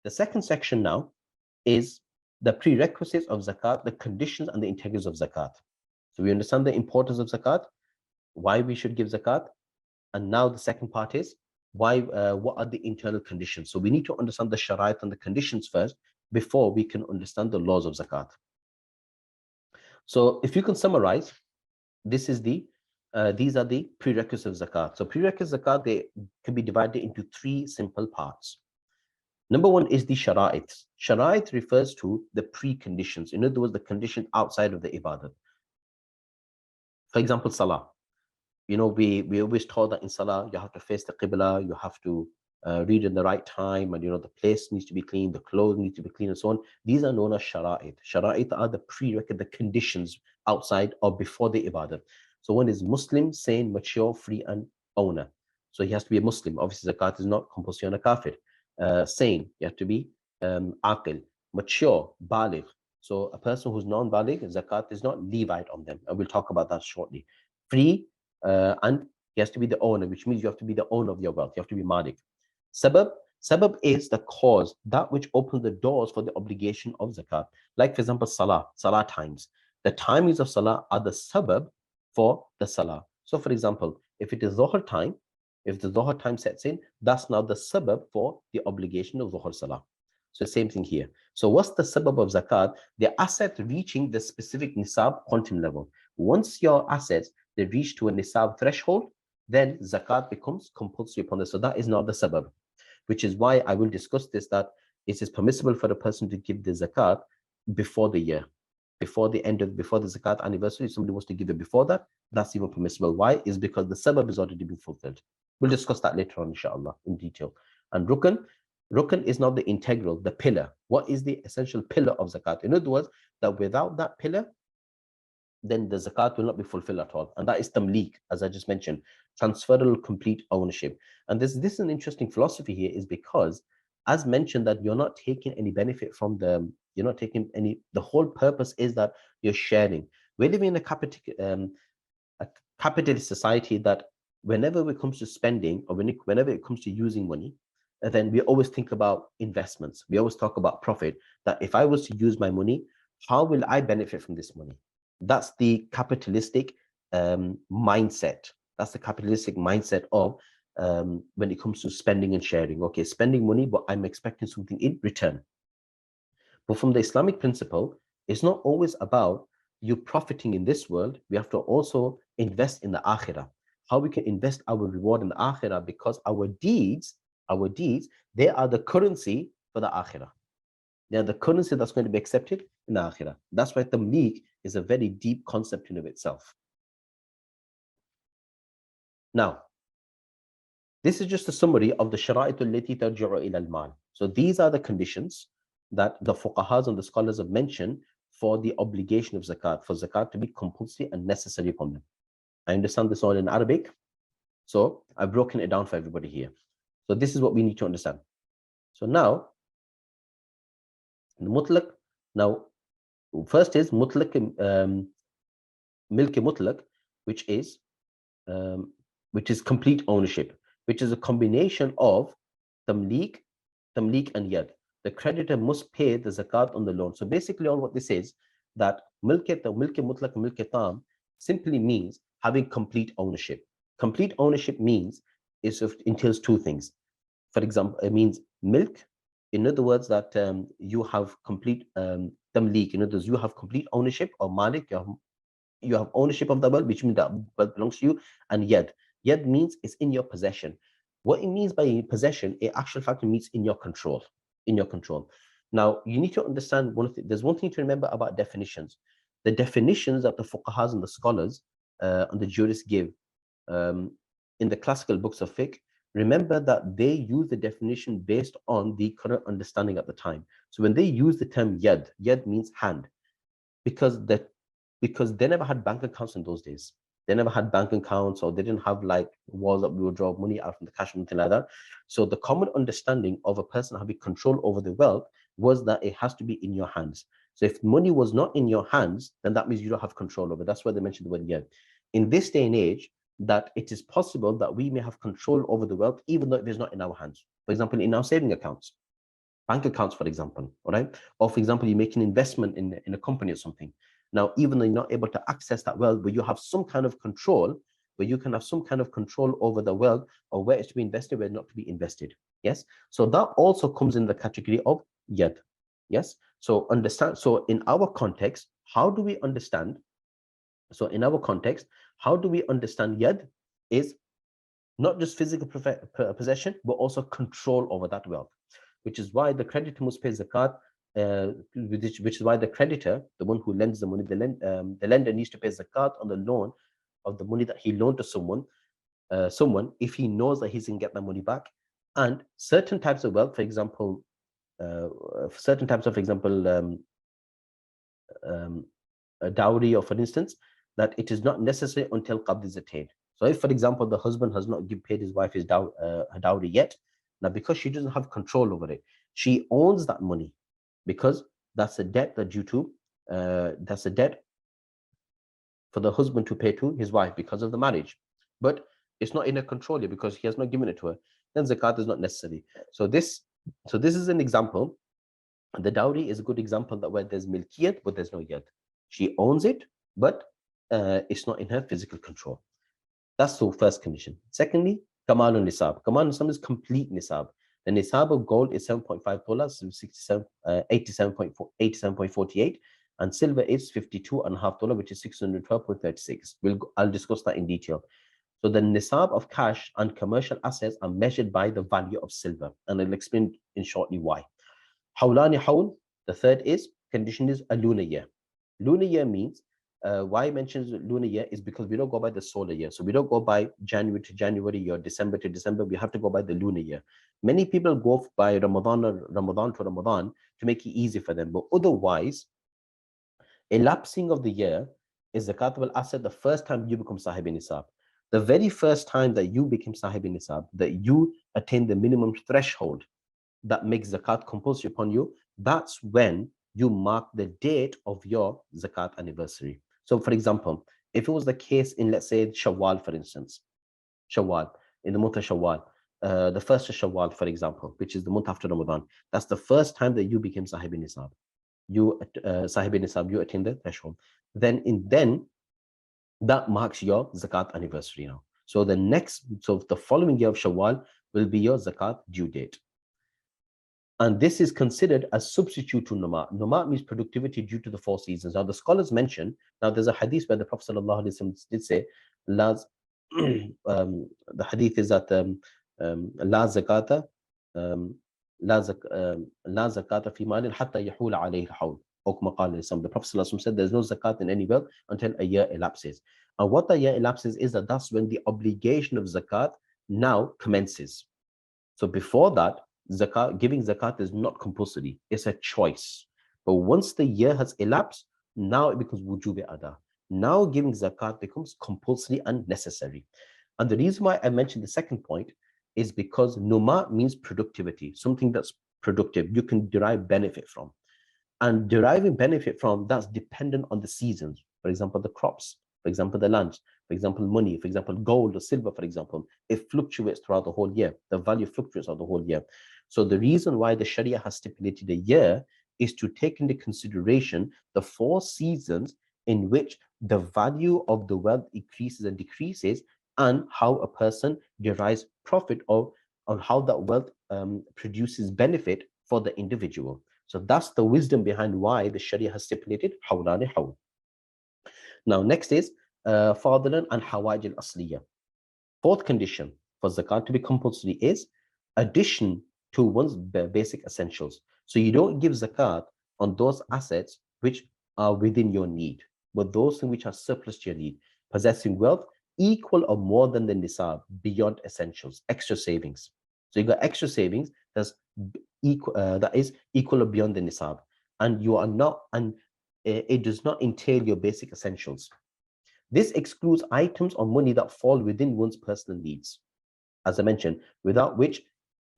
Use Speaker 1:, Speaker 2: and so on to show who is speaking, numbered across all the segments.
Speaker 1: The second section now is the prerequisites of zakat, the conditions and the integrities of zakat. So we understand the importance of zakat, why we should give zakat, and now the second part is why. What are the internal conditions? So we need to understand the sharait and the conditions first before we can understand the laws of zakat. So if you can summarize, this is these are the prerequisites of zakat. So prerequisites of zakat, they can be divided into three simple parts. Number one is the shara't. Shara't refers to the preconditions. In other words, the condition outside of the ibadat. For example, salah. We always taught that in salah, you have to face the qibla, you have to read in the right time, and the place needs to be clean, the clothes need to be clean, and so on. These are known as shara't. Shara't are the prerequisite, the conditions outside or before the ibadat. So one is Muslim, sane, mature, free, and owner. So he has to be a Muslim. Obviously, zakat is not compulsory on a kafir. Sane, you have to be aqil. Mature, baligh. So a person who's non-baligh, zakat is not Levite on them, and we'll talk about that shortly. Free, and he has to be the owner, which means you have to be the owner of your wealth. You have to be malik. Sabab is the cause, that which opens the doors for the obligation of zakat. Like, for example, salah times. The timings of salah are the sabab for the salah. So, for example, if it is Dhuhr time, if the Dhuhr time sets in, that's now the sabab for the obligation of Dhuhr salah. So, same thing here. So, what's the sabab of zakat? The asset reaching the specific nisab quantum level. Once your assets they reach to a nisab threshold, then zakat becomes compulsory upon them. So that is not the sabab, which is why I will discuss this, that it is permissible for a person to give the zakat before the year, before the zakat anniversary. If somebody wants to give it before that, that's even permissible. Why? Is because the sabab is already been fulfilled. We'll discuss that later on, inshallah, in detail. And rukn is not the integral, the pillar. What is the essential pillar of zakat? In other words, that without that pillar, then the zakat will not be fulfilled at all. And that is tamleek, as I just mentioned, transferable complete ownership. And this is an interesting philosophy here, is because, as mentioned, that you're not taking any benefit from you're not taking any, the whole purpose is that you're sharing. We're living in a capitalist society that whenever it comes to spending, or whenever it comes to using money, then we always think about investments. We always talk about profit, that if I was to use my money, how will I benefit from this money? That's the capitalistic mindset. That's the capitalistic mindset of when it comes to spending and sharing. Okay, spending money, but I'm expecting something in return. But from the Islamic principle, it's not always about you profiting in this world. We have to also invest in the akhirah. How we can invest our reward in the akhirah, because our deeds, they are the currency for the akhirah. They are the currency that's going to be accepted in the akhirah. That's why tamleek is a very deep concept in of itself. Now, this is just a summary of the shara'itul lati tarji'u ila al-mal. So these are the conditions that the fuqahas and the scholars have mentioned for the obligation of zakat, for zakat to be compulsory and necessary upon them. I understand this all in Arabic, so I've broken it down for everybody here. So this is what we need to understand. So now, the mutlaq. Now, first is mutlaq, milk mutlaq, which is complete ownership, which is a combination of tamleek and yad. The creditor must pay the zakat on the loan. So basically, all what this is, that milk mutlaq, milk tam simply means having complete ownership. Complete ownership means it entails two things. For example, it means milk. In other words, that you have complete tamleek. In other words, you have complete ownership, or malik. You have ownership of the wealth, which means that wealth belongs to you. And yad means it's in your possession. What it means by possession, it actual fact means in your control. Now, you need to understand there's one thing to remember about definitions. The definitions that the fuqahas and the scholars and the jurists give in the classical books of fiqh, remember that they use the definition based on the current understanding at the time. So when they use the term yad means hand, because they never had bank accounts in those days. They never had bank accounts, or they didn't have like walls that we would draw money out from the cash or anything like that. So the common understanding of a person having control over the wealth was that it has to be in your hands. So if money was not in your hands, then that means you don't have control over it. That's why they mentioned the word yad. In this day and age, that it is possible that we may have control over the wealth, even though it is not in our hands. For example, in our saving accounts. bank accounts, for example, all right? Or for example, you make an investment in a company or something. Now, even though you're not able to access that wealth, but you have some kind of control, where you can have some kind of control over the wealth, or where it's to be invested, where not to be invested. Yes. So that also comes in the category of yad. Yes. So understand. So in our context, how do we understand? So in our context, how do we understand yad is not just physical possession, but also control over that wealth, which is why the creditor must pay zakat, which is why the creditor, the one who lends the money, the lender needs to pay zakat on the loan of the money that he loaned to someone, if he knows that he's going to get that money back. And certain types of wealth, for example, a dowry, or for instance, that it is not necessary until qabd is attained. So if, for example, the husband has not paid his wife her dowry yet, now because she doesn't have control over it, she owns that money, because that's a debt that that's a debt for the husband to pay to his wife because of the marriage. But it's not in her control yet because he has not given it to her. Then zakat is not necessary. So this is an example. The dowry is a good example that where there's milkiyat, but there's no yad. She owns it, but it's not in her physical control. That's the first condition. Secondly, kamalun nisab. Kamalun nisab is complete nisab. The nisab of gold is 7.5 dollars, 87.48, and silver is $52.5, which is 612.36. I'll discuss that in detail. So the nisab of cash and commercial assets are measured by the value of silver, and I'll explain in shortly why. Hawlani hawl, the third condition is a lunar year. Lunar year means, why it mentions lunar year is because we don't go by the solar year. So we don't go by January to January or December to December. We have to go by the lunar year. Many people go by Ramadan or Ramadan to Ramadan to make it easy for them. But otherwise, elapsing of the year is zakatable asset the first time you become sahib nisab. The very first time that you became sahib nisab, that you attain the minimum threshold that makes zakat compulsory upon you, that's when you mark the date of your zakat anniversary. So for example, if it was the case in, let's say, Shawwal, for instance, Shawwal, in the month of Shawwal, the first of Shawwal, for example, which is the month after Ramadan, that's the first time that you became Sahib Nisab. You attain the threshold. Then that marks your zakat anniversary now. So the following year of Shawwal will be your zakat due date. And this is considered a substitute to Numa. Numa means productivity due to the 4 seasons. Now, the scholars mention, now there's a hadith where the Prophet ﷺ did say, the hadith is that La zakata, La zakata fi malin hatta yahula alayhi al-hawl. The Prophet ﷺ said there's no zakat in any wealth until a year elapses. And what the year elapses is that's when the obligation of zakat now commences. So before that, giving zakat is not compulsory, it's a choice. But once the year has elapsed, now it becomes wujub ada. Now giving zakat becomes compulsory and necessary. And the reason why I mentioned the second point is because numa means productivity, something that's productive, you can derive benefit from. And deriving benefit from, that's dependent on the seasons. For example, the crops, for example, the lands, for example, money, for example, gold or silver, for example, it fluctuates throughout the whole year. The value fluctuates throughout the whole year. So the reason why the Sharia has stipulated a year is to take into consideration the 4 seasons in which the value of the wealth increases and decreases, and how a person derives profit on how that wealth produces benefit for the individual. So that's the wisdom behind why the Sharia has stipulated hawlani hawl. Now, next is fadlan and hawaj al-asliya. Fourth condition for zakat to be compulsory is addition to one's basic essentials. So you don't give zakat on those assets which are within your need, but those which are surplus to your need, possessing wealth equal or more than the nisab, beyond essentials, extra savings. So you got extra savings that is equal or beyond the nisab, and you are not, and it does not entail your basic essentials. This excludes items or money that fall within one's personal needs, as I mentioned, without which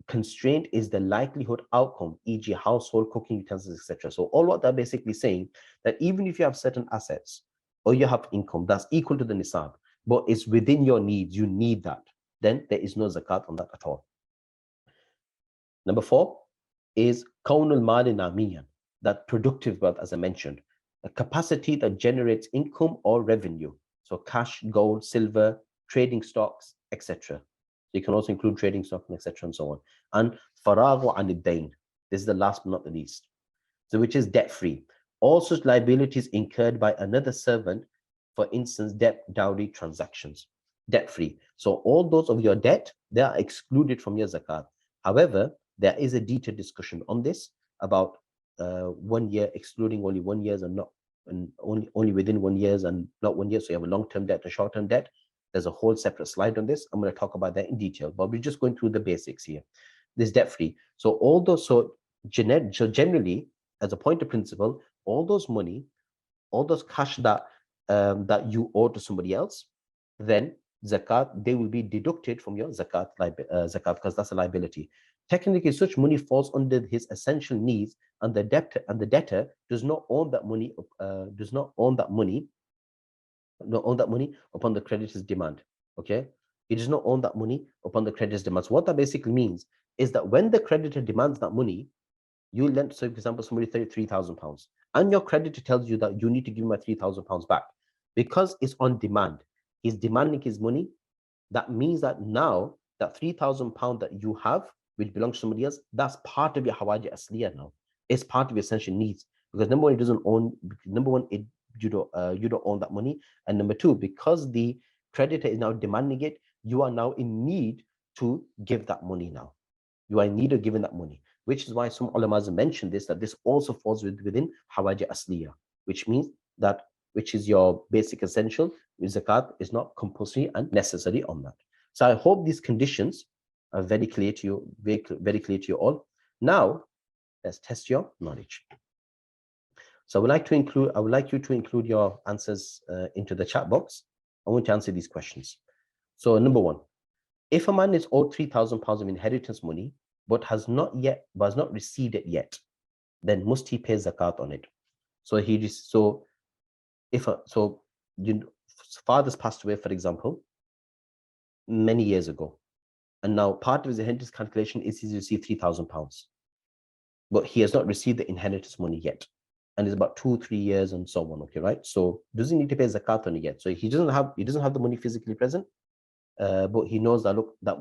Speaker 1: constraint is the likelihood outcome, e.g. household, cooking utensils, etc. So all what they're basically saying, that even if you have certain assets or you have income that's equal to the nisab, but it's within your needs, you need that, then there is no zakat on that at all. Number 4, is kawnul mali namiyan, that productive wealth, as I mentioned, a capacity that generates income or revenue. So cash, gold, silver, trading stocks, etc. You can also include trading stock, etc. and so on. And faraghu anid dain. This is the last but not the least. So which is debt free. All such liabilities incurred by another servant, for instance, debt, dowry, transactions, debt free. So all those of your debt, they are excluded from your zakat. However, there is a detailed discussion on this about 1 year, excluding only 1 year and not and only within 1 year and not 1 year. So you have a long-term debt and short-term debt. There's a whole separate slide on this. I'm going to talk about that in detail, but we're just going through the basics here. This debt free. So all those, so generally, as a point of principle, all those money, all those cash that that you owe to somebody else, then zakat, they will be deducted from your zakat because that's a liability. Technically, such money falls under his essential needs, and the debtor does not own that money. Does not own that money. Not own that money upon the creditor's demand. Okay, he does not own that money upon the creditor's demands. What that basically means is that when the creditor demands that money, you lent, so for example, somebody £3,000, and your creditor tells you that you need to give him my £3,000 back because it's on demand. He's demanding his money. That means that now that £3,000 that you have, which belongs to somebody else, that's part of your hawaji asliya now. It's part of your essential needs because number one, it doesn't own. Number one, you don't own that money, and number two, because the creditor is now demanding it, you are now in need to give that money now. You are in need of giving that money, which is why some ulamas mentioned this, that this also falls within hawaji asliya, which means that, which is your basic essential, zakat is not compulsory and necessary on that. So I hope these conditions are very clear to you, very clear to you all. Now, let's test your knowledge. So I would like you to include your answers into the chat box. I want to answer these questions. So number one, if a man is owed £3,000 of inheritance money, but has not received it yet, then must he pay zakat on it? So father's passed away, for example, many years ago, and now part of his inheritance calculation is he's received £3,000, but he has not received the inheritance money yet, and it's about 2-3 years and so on. Okay, right? So does he need to pay zakat on it yet? So he doesn't have the money physically present, but he knows that, look, that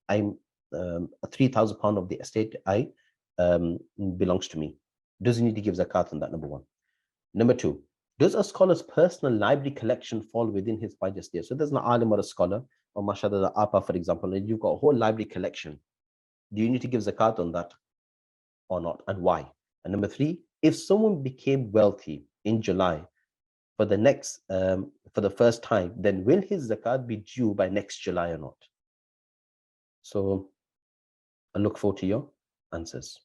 Speaker 1: I'm £3,000 of the estate belongs to me. Does he need to give zakat on that? Number one. Number two, does a scholar's personal library collection fall within his budget? So there's an alim or a scholar, or mashallah, the apa, for example, and you've got a whole library collection. Do you need to give zakat on that or not, and why? And number three, if someone became wealthy in July for the first time, then will his zakat be due by next July or not? So I look forward to your answers.